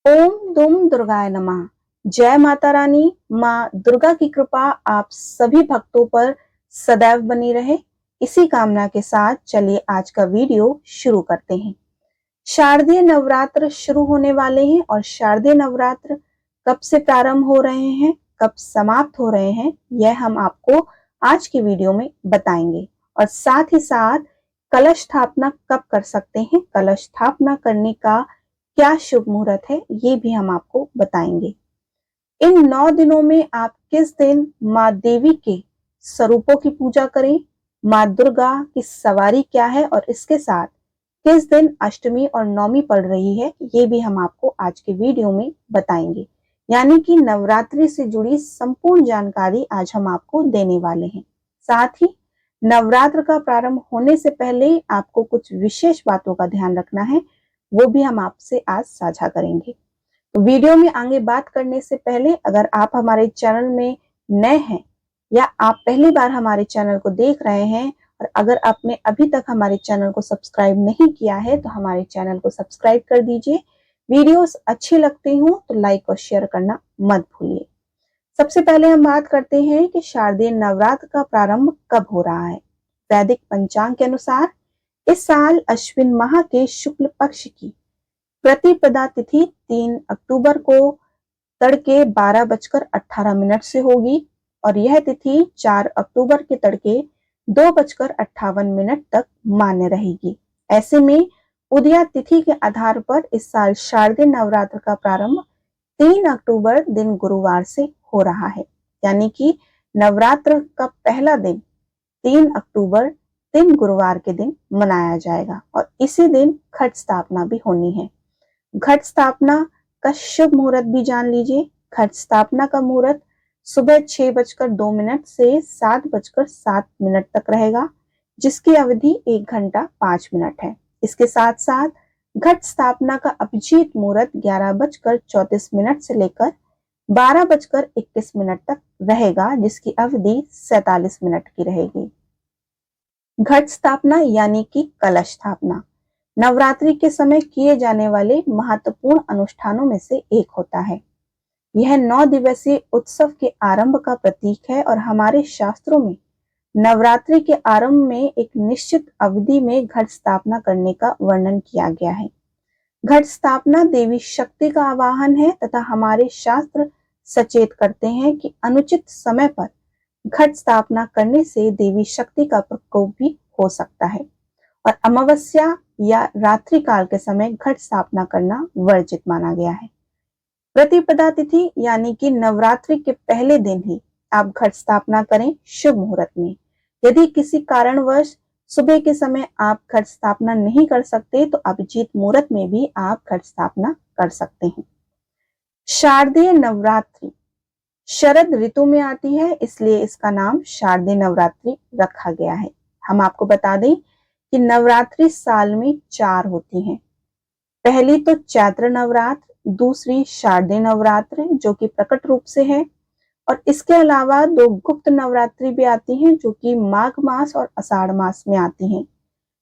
ओम दुम दुर्गाय नमः। जय माता रानी। माँ दुर्गा की कृपा आप सभी भक्तों पर सदैव बनी रहे, इसी कामना के साथ चलिए आज का वीडियो शुरू करते हैं। शारदीय नवरात्र शुरू होने वाले हैं और शारदीय नवरात्र कब से प्रारंभ हो रहे हैं, कब समाप्त हो रहे हैं, यह हम आपको आज की वीडियो में बताएंगे। और साथ ही साथ कलश स्थापना कब कर सकते हैं, कलश स्थापना करने का क्या शुभ मुहूर्त है, ये भी हम आपको बताएंगे। इन 9 दिनों में आप किस दिन माँ देवी के स्वरूपों की पूजा करें, माँ दुर्गा की सवारी क्या है और इसके साथ किस दिन अष्टमी और नवमी पड़ रही है, ये भी हम आपको आज के वीडियो में बताएंगे। यानी कि नवरात्रि से जुड़ी संपूर्ण जानकारी आज हम आपको देने वाले हैं। साथ ही नवरात्र का प्रारंभ होने से पहले आपको कुछ विशेष बातों का ध्यान रखना है, वो भी हम आपसे आज साझा करेंगे। तो वीडियो में आगे बात करने से पहले अगर आप हमारे चैनल में नए हैं या आप पहली बार हमारे चैनल को देख रहे हैं और अगर आपने अभी तक हमारे चैनल को सब्सक्राइब नहीं किया है तो हमारे चैनल को सब्सक्राइब कर दीजिए। वीडियोस अच्छी लगती हो तो लाइक और शेयर करना मत भूलिए। सबसे पहले हम बात करते हैं कि शारदीय नवरात्र का प्रारंभ कब हो रहा है। वैदिक पंचांग के अनुसार इस साल अश्विन माह के शुक्ल पक्ष की प्रतिपदा तिथि 3 अक्टूबर को तड़के 12:18 से होगी और यह तिथि 4 अक्टूबर के तड़के 2:58 तक मान्य रहेगी। ऐसे में उदया तिथि के आधार पर इस साल शारदीय नवरात्र का प्रारंभ 3 अक्टूबर दिन गुरुवार से हो रहा है। यानी कि नवरात्र का पहला दिन 3 अक्टूबर दिन गुरुवार के दिन मनाया जाएगा और इसी दिन घट स्थापना भी होनी है। घट स्थापना का शुभ मुहूर्त भी जान लीजिए। घट स्थापना का मुहूर्त सुबह 6:02 से 7:07 तक रहेगा, जिसकी अवधि 1 घंटा 5 मिनट है। इसके साथ साथ घट स्थापना का अभिजीत मुहूर्त 11:34 से लेकर 12:21 तक रहेगा, जिसकी अवधि 47 मिनट की रहेगी। घट स्थापना यानी कि कलश स्थापना नवरात्रि के समय किए जाने वाले महत्वपूर्ण अनुष्ठानों में से एक होता है। यह 9 दिवसीय उत्सव के आरंभ का प्रतीक है और हमारे शास्त्रों में नवरात्रि के आरंभ में एक निश्चित अवधि में घट स्थापना करने का वर्णन किया गया है। घट स्थापना देवी शक्ति का आवाहन है तथा हमारे शास्त्र सचेत करते हैं कि अनुचित समय पर घट स्थापना करने से देवी शक्ति का प्रकोप भी हो सकता है और अमावस्या या रात्रि काल के समय घट स्थापना करना वर्जित माना गया है। प्रतिपदा तिथि यानी कि नवरात्रि के पहले दिन ही आप घट स्थापना करें शुभ मुहूर्त में। यदि किसी कारणवश सुबह के समय आप घट स्थापना नहीं कर सकते तो अभिजीत मुहूर्त में भी आप घट स्थापना कर सकते हैं। शारदीय नवरात्रि शरद ऋतु में आती है, इसलिए इसका नाम शारदीय नवरात्रि रखा गया है। हम आपको बता दें कि नवरात्रि साल में 4 होती हैं। पहली तो चैत्र नवरात्र, दूसरी शारदीय नवरात्र जो कि प्रकट रूप से है और इसके अलावा 2 गुप्त नवरात्रि भी आती हैं जो कि माघ मास और आषाढ़ मास में आती हैं।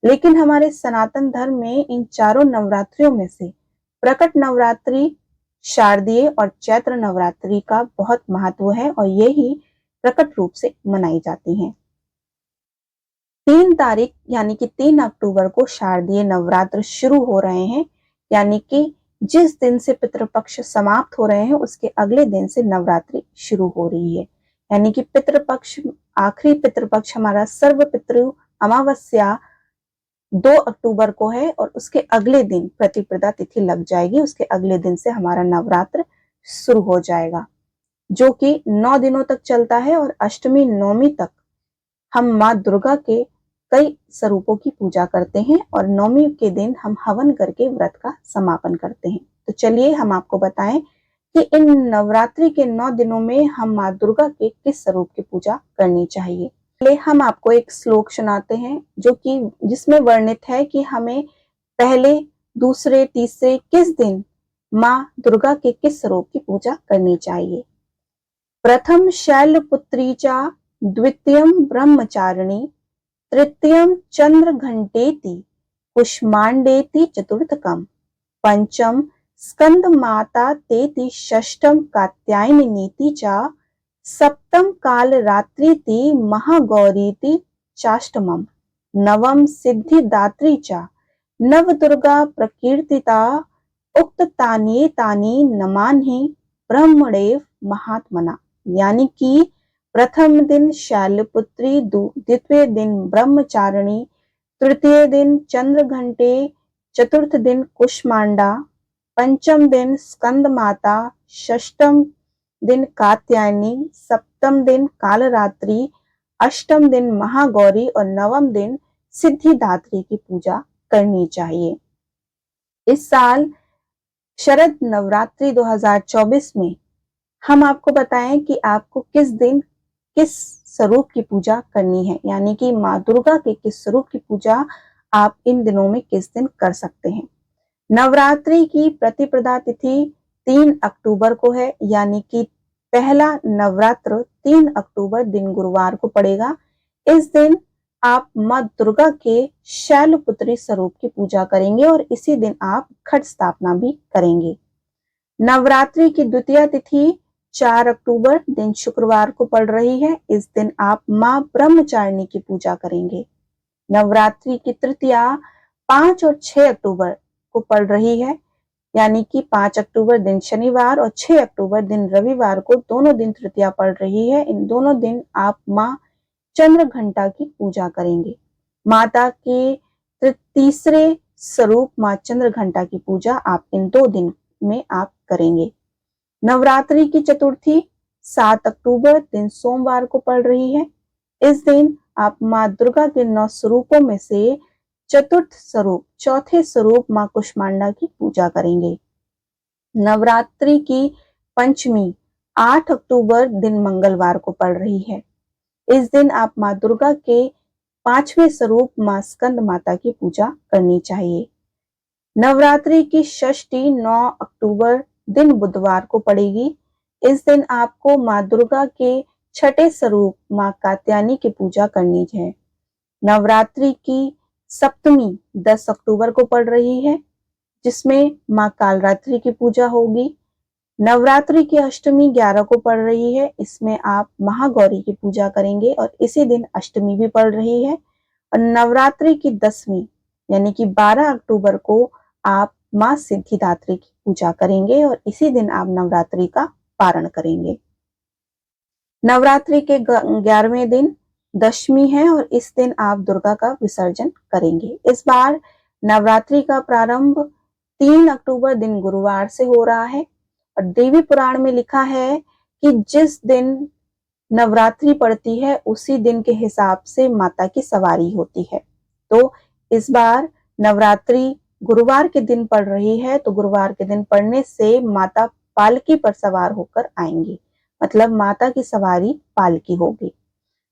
लेकिन हमारे सनातन धर्म में इन चारों नवरात्रियों में से प्रकट नवरात्रि, शारदीय और चैत्र नवरात्रि का बहुत महत्व है और यही प्रकट रूप से मनाई जाती हैं। 3 तारीख यानी कि 3 अक्टूबर को शारदीय नवरात्र शुरू हो रहे हैं, यानी कि जिस दिन से पितृपक्ष समाप्त हो रहे हैं उसके अगले दिन से नवरात्रि शुरू हो रही है। यानी कि पितृपक्ष, आखिरी पितृपक्ष हमारा सर्व पितृ अमावस्या 2 अक्टूबर को है और उसके अगले दिन प्रतिपदा तिथि लग जाएगी। उसके अगले दिन से हमारा नवरात्र शुरू हो जाएगा जो कि 9 दिनों तक चलता है और अष्टमी नवमी तक हम माँ दुर्गा के कई स्वरूपों की पूजा करते हैं और नवमी के दिन हम हवन करके व्रत का समापन करते हैं। तो चलिए हम आपको बताएं कि इन नवरात्रि के 9 दिनों में हम माँ दुर्गा के किस स्वरूप की पूजा करनी चाहिए। पहले हम आपको एक श्लोक सुनाते हैं जो कि जिसमें वर्णित है कि हमें पहले, दूसरे, तीसरे किस दिन माँ दुर्गा के किस स्वरूप की पूजा करनी चाहिए। प्रथम शैलपुत्री चा, द्वितीयं ब्रह्मचारिणी, तृतीयं चंद्र घंटेति, कुष्मांडेति चतुर्थकम, पंचम स्कंद माता तेती षष्टम कात्यायनी नीतीचा सप्तम काल रात्रि ती महागौरीति चाष्टमम नवम सिद्धिदात्रीचा नवदुर्गा प्रकीर्तिता उक्त तानि नमान्हि ब्रह्मणेव महात्मना। यानी कि प्रथम दिन शैलपुत्री, द्वितीय दिन ब्रह्मचारिणी, तृतीय दिन चंद्रघंटे, चतुर्थ दिन कुष्मांडा, पंचम दिन स्कंद माता, षष्टम दिन कात्यायनी, सप्तम दिन कालरात्रि, अष्टम दिन महागौरी और नवम दिन सिद्धिदात्री की पूजा करनी चाहिए। इस साल शरद नवरात्रि 2024 में हम आपको बताएं कि आपको किस दिन किस स्वरूप की पूजा करनी है, यानी कि माँ दुर्गा के किस स्वरूप की पूजा आप इन दिनों में किस दिन कर सकते हैं। नवरात्रि की प्रतिपदा तिथि 3 अक्टूबर को है, यानी कि पहला नवरात्र 3 अक्टूबर दिन गुरुवार को पड़ेगा। इस दिन आप माँ दुर्गा के शैलपुत्री स्वरूप की पूजा करेंगे और इसी दिन आप घट स्थापना भी करेंगे। नवरात्रि की द्वितीय तिथि 4 अक्टूबर दिन शुक्रवार को पड़ रही है। इस दिन आप माँ ब्रह्मचारिणी की पूजा करेंगे। नवरात्रि की तृतीया 5 और 6 अक्टूबर को पड़ रही है, यानी कि 5 अक्टूबर दिन शनिवार और 6 अक्टूबर दिन रविवार को दोनों दिन तृतीया पड़ रही है। इन दोनों दिन आप माँ चंद्रघंटा की पूजा करेंगे। माता के तीसरे स्वरूप माँ चंद्रघंटा की पूजा आप इन 2 दिन में आप करेंगे। नवरात्रि की चतुर्थी 7 अक्टूबर दिन सोमवार को पड़ रही है। इस दिन आप माँ दुर्गा के 9 स्वरूपों में से चतुर्थ स्वरूप, चौथे स्वरूप माँ कुष्मांडा की पूजा करेंगे। नवरात्रि की पंचमी 8 अक्टूबर दिन मंगलवार को पड़ रही है। इस दिन आप माँ दुर्गा के 5वें स्वरूप माँ स्कंद माता की पूजा करनी चाहिए। नवरात्रि की षष्ठी 9 अक्टूबर दिन बुधवार को पड़ेगी। इस दिन आपको माँ दुर्गा के 6ठे स्वरूप माँ कात्यायनी की पूजा करनी है। नवरात्रि की सप्तमी 10 अक्टूबर को पड़ रही है, जिसमें माँ कालरात्रि की पूजा होगी। नवरात्रि की अष्टमी 11 को पड़ रही है, इसमें आप महागौरी की पूजा करेंगे और इसी दिन अष्टमी भी पड़ रही है। और नवरात्रि की 10वीं यानी कि 12 अक्टूबर को आप माँ सिद्धिदात्री की पूजा करेंगे और इसी दिन आप नवरात्रि का पारण करेंगे। नवरात्रि के 11वें दिन दशमी है और इस दिन आप दुर्गा का विसर्जन करेंगे। इस बार नवरात्रि का प्रारंभ 3 अक्टूबर दिन गुरुवार से हो रहा है और देवी पुराण में लिखा है कि जिस दिन नवरात्रि पड़ती है उसी दिन के हिसाब से माता की सवारी होती है। तो इस बार नवरात्रि गुरुवार के दिन पड़ रही है, तो गुरुवार के दिन पड़ने से माता पालकी पर सवार होकर आएंगी, मतलब माता की सवारी पालकी होगी।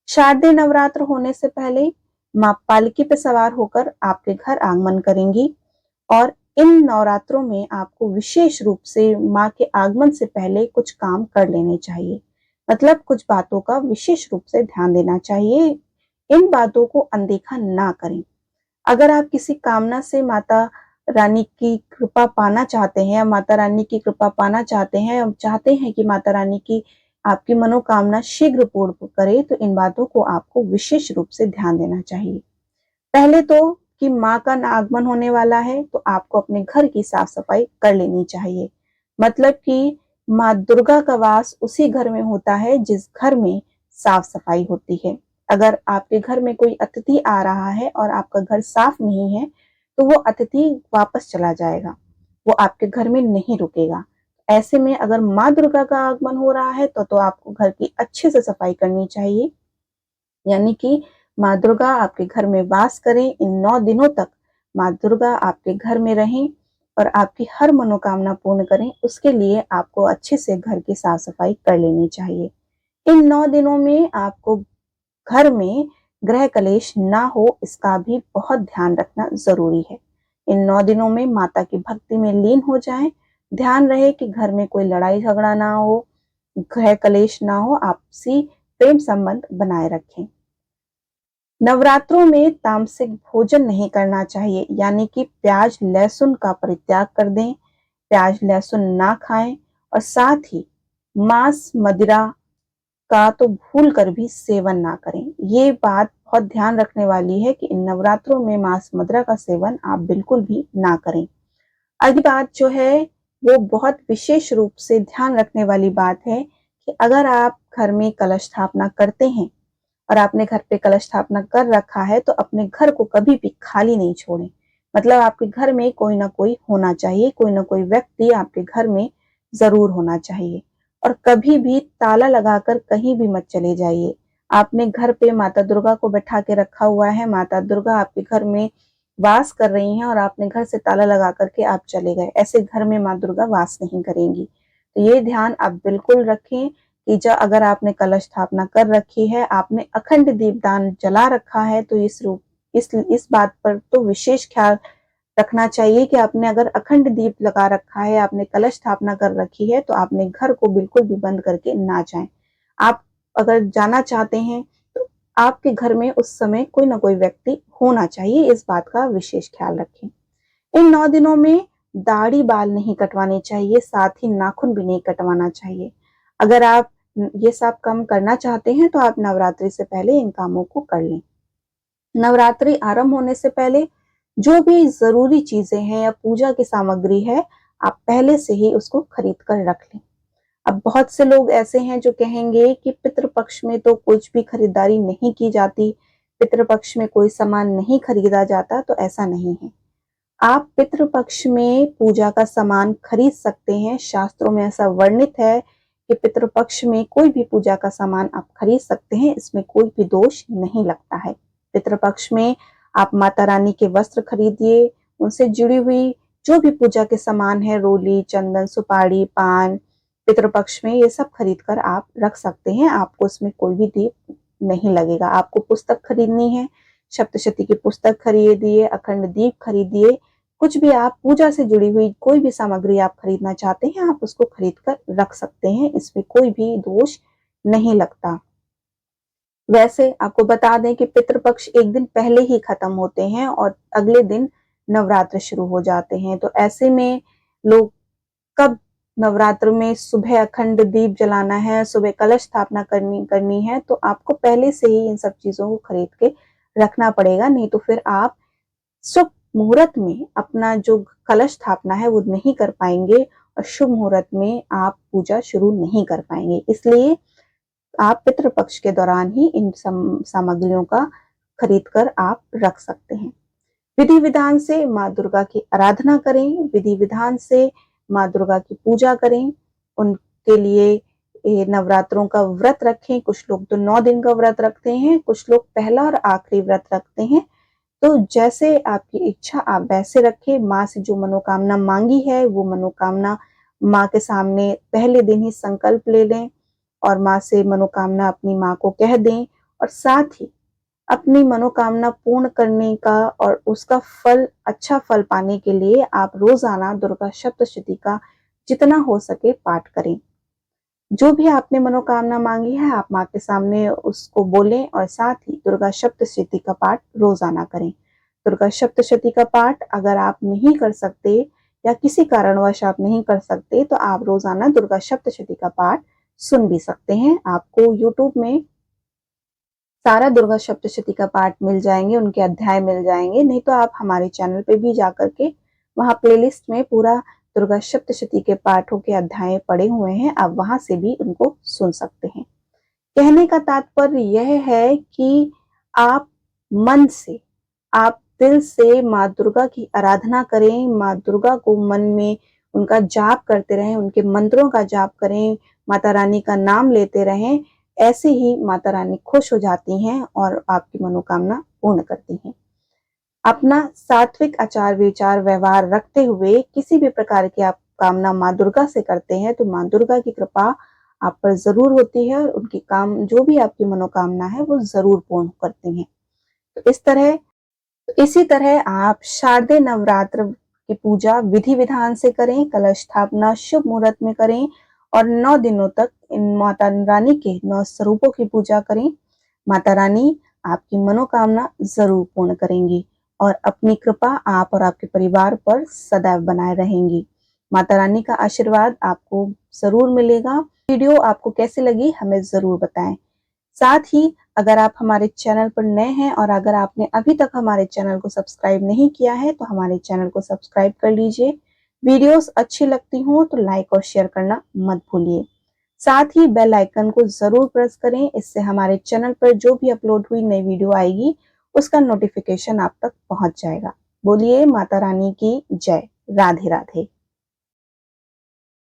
शारदीय नवरात्र होने से पहले माँ पालकी पर सवार होकर आपके घर आगमन करेंगी और इन नवरात्रों में आपको विशेष रूप से माँ के आगमन से पहले कुछ काम कर लेने चाहिए, मतलब कुछ बातों का विशेष रूप से ध्यान देना चाहिए। इन बातों को अनदेखा ना करें। अगर आप किसी कामना से माता रानी की कृपा पाना चाहते हैं या माता रानी की कृपा पाना चाहते हैं और चाहते हैं कि माता रानी की आपकी मनोकामना शीघ्र पूर्ण करे, तो इन बातों को आपको विशेष रूप से ध्यान देना चाहिए। पहले तो कि माँ का आगमन होने वाला है, तो आपको अपने घर की साफ सफाई कर लेनी चाहिए। मतलब कि माँ दुर्गा का वास उसी घर में होता है जिस घर में साफ सफाई होती है। अगर आपके घर में कोई अतिथि आ रहा है और आपका घर साफ नहीं है, तो वो अतिथि वापस चला जाएगा, वो आपके घर में नहीं रुकेगा। ऐसे में अगर माँ दुर्गा का आगमन हो रहा है तो आपको घर की अच्छे से सफाई करनी चाहिए, यानी कि माँ दुर्गा आपके घर में वास करें। इन 9 दिनों तक माँ दुर्गा आपके घर में रहें और आपकी हर मनोकामना पूर्ण करें। उसके लिए आपको अच्छे से घर की साफ सफाई कर लेनी चाहिए। इन 9 दिनों में आपको घर में ग्रह कलेश ना हो, इसका भी बहुत ध्यान रखना जरूरी है। इन 9 दिनों में माता की भक्ति में लीन हो जाएं। ध्यान रहे कि घर में कोई लड़ाई झगड़ा ना हो, ग्रह कलेश ना हो, आपसी प्रेम संबंध बनाए रखें। नवरात्रों में तामसिक भोजन नहीं करना चाहिए, यानी कि प्याज लहसुन का परित्याग कर दें। प्याज लहसुन ना खाएं और साथ ही मांस मदिरा का तो भूल कर भी सेवन ना करें। ये बात बहुत ध्यान रखने वाली है कि इन नवरात्रों में मांस मदिरा का सेवन आप बिल्कुल भी ना करें। अगली बात जो है वो बहुत विशेष रूप से ध्यान रखने वाली बात है कि अगर आप घर में कलश स्थापना करते हैं और आपने घर पे कलश स्थापना कर रखा है तो अपने घर को कभी भी खाली नहीं छोड़ें। मतलब आपके घर में कोई ना कोई होना चाहिए, कोई ना कोई व्यक्ति आपके घर में जरूर होना चाहिए। और कभी भी ताला लगाकर कहीं भी मत चले जाइए। आपने घर पे माता दुर्गा को बैठा के रखा हुआ है, माता दुर्गा आपके घर में वास कर रही हैं और आपने घर से ताला लगा करके आप चले गए, ऐसे घर में माँ दुर्गा वास नहीं करेंगी। तो ये ध्यान आप बिल्कुल रखें कि जब अगर आपने कलश स्थापना कर रखी है, आपने अखंड दीपदान जला रखा है, तो इस बात पर तो विशेष ख्याल रखना चाहिए कि आपने अगर अखंड दीप लगा रखा है, आपने कलश स्थापना कर रखी है, तो आपने घर को बिल्कुल भी बंद करके ना जाएं। आप अगर जाना चाहते हैं तो आपके घर में उस समय कोई ना कोई व्यक्ति होना चाहिए, इस बात का विशेष ख्याल रखें। इन 9 दिनों में दाढ़ी बाल नहीं कटवाने चाहिए, साथ ही नाखून भी नहीं कटवाना चाहिए। अगर आप ये सब काम करना चाहते हैं तो आप नवरात्रि से पहले इन कामों को कर लें। नवरात्रि आरंभ होने से पहले जो भी जरूरी चीजें हैं या पूजा की सामग्री है, आप पहले से ही उसको खरीद कर रख लें। अब बहुत से लोग ऐसे हैं जो कहेंगे कि पितृपक्ष में तो कुछ भी खरीदारी नहीं की जाती, पितृपक्ष में कोई सामान नहीं खरीदा जाता, तो ऐसा नहीं है। आप पितृपक्ष में पूजा का सामान खरीद सकते हैं। शास्त्रों में ऐसा वर्णित है कि पितृपक्ष में कोई भी पूजा का सामान आप खरीद सकते हैं, इसमें कोई भी दोष नहीं लगता है। पितृपक्ष में आप माता रानी के वस्त्र खरीदिए, उनसे जुड़ी हुई जो भी पूजा के सामान है, रोली, चंदन, सुपारी, पान, पितृपक्ष में ये सब खरीद कर आप रख सकते हैं। आपको इसमें कोई भी दीप नहीं लगेगा। आपको पुस्तक खरीदनी है, सप्तशती की पुस्तक खरीदिए, अखंड दीप खरीदिए, कुछ भी आप पूजा से जुड़ी हुई कोई भी सामग्री आप खरीदना चाहते हैं, आप उसको खरीद कर रख सकते हैं, इसमें कोई भी दोष नहीं लगता। वैसे आपको बता दें कि पितृपक्ष एक दिन पहले ही खत्म होते हैं और अगले दिन नवरात्र शुरू हो जाते हैं। तो ऐसे में लोग कब नवरात्र में सुबह अखंड दीप जलाना है, सुबह कलश स्थापना करनी है, तो आपको पहले से ही इन सब चीजों को खरीद के रखना पड़ेगा, नहीं तो फिर आप शुभ मुहूर्त में अपना जो कलश स्थापना है वो नहीं कर पाएंगे और शुभ मुहूर्त में आप पूजा शुरू नहीं कर पाएंगे। इसलिए आप पितृपक्ष के दौरान ही इन सामग्रियों का खरीद कर आप रख सकते हैं। विधि विधान से माँ दुर्गा की आराधना करें, विधि विधान से माँ दुर्गा की पूजा करें। उनके लिए नवरात्रों का व्रत रखें। कुछ लोग तो 9 दिन का व्रत रखते हैं, कुछ लोग पहला और आखिरी व्रत रखते हैं। तो जैसे आपकी इच्छा आप वैसे रखें। माँ से जो मनोकामना मांगी है वो मनोकामना माँ के सामने पहले दिन ही संकल्प ले लें और माँ से मनोकामना अपनी माँ को कह दें और साथ ही अपनी मनोकामना पूर्ण करने का और उसका फल, अच्छा फल पाने के लिए आप रोजाना दुर्गा सप्तशती का जितना हो सके पाठ करें। जो भी आपने मनोकामना मांगी है आप माँ के सामने उसको बोलें और साथ ही दुर्गा सप्तशती का पाठ रोजाना करें। दुर्गा सप्तशती का पाठ अगर आप नहीं कर सकते या किसी कारणवश आप नहीं कर सकते तो आप रोजाना दुर्गा सप्तशती का पाठ सुन भी सकते हैं। आपको यूट्यूब में सारा दुर्गा सप्तशती का पाठ मिल जाएंगे, उनके अध्याय मिल जाएंगे, नहीं तो आप हमारे चैनल पे भी जाकर के वहां प्लेलिस्ट में पूरा दुर्गा सप्तशती के पाठों के अध्याय पड़े हुए हैं, आप वहां से भी उनको सुन सकते हैं। कहने का तात्पर्य यह है कि आप मन से, आप दिल से माँ दुर्गा की आराधना करें, माँ दुर्गा को मन में उनका जाप करते रहें, उनके मंत्रों का जाप करें, माता रानी का नाम लेते रहें। ऐसे ही माता रानी खुश हो जाती हैं और आपकी मनोकामना पूर्ण करती हैं। अपना सात्विक आचार विचार व्यवहार रखते हुए किसी भी प्रकार की आप कामना माँ दुर्गा से करते हैं तो माँ दुर्गा की कृपा आप पर जरूर होती है और उनकी काम जो भी आपकी मनोकामना है वो जरूर पूर्ण करती हैं। तो इसी तरह आप शारदीय नवरात्र की पूजा विधि विधान से करें, कलश स्थापना शुभ मुहूर्त में करें और 9 दिनों तक इन माता रानी के 9 स्वरूपों की पूजा करें। माता रानी आपकी मनोकामना जरूर पूर्ण करेंगी और अपनी कृपा आप और आपके परिवार पर सदैव बनाए रहेंगी। माता रानी का आशीर्वाद आपको जरूर मिलेगा। वीडियो आपको कैसी लगी हमें जरूर बताएं। साथ ही अगर आप हमारे चैनल पर नए हैं और अगर आपने अभी तक हमारे चैनल को सब्सक्राइब नहीं किया है तो हमारे चैनल को सब्सक्राइब कर लीजिए। वीडियोस अच्छी लगती हो तो लाइक और शेयर करना मत भूलिए। साथ ही बेल आइकन को जरूर प्रेस करें, इससे हमारे चैनल पर जो भी अपलोड हुई नई वीडियो आएगी उसका नोटिफिकेशन आप तक पहुंच जाएगा। बोलिए माता रानी की जय। राधे राधे।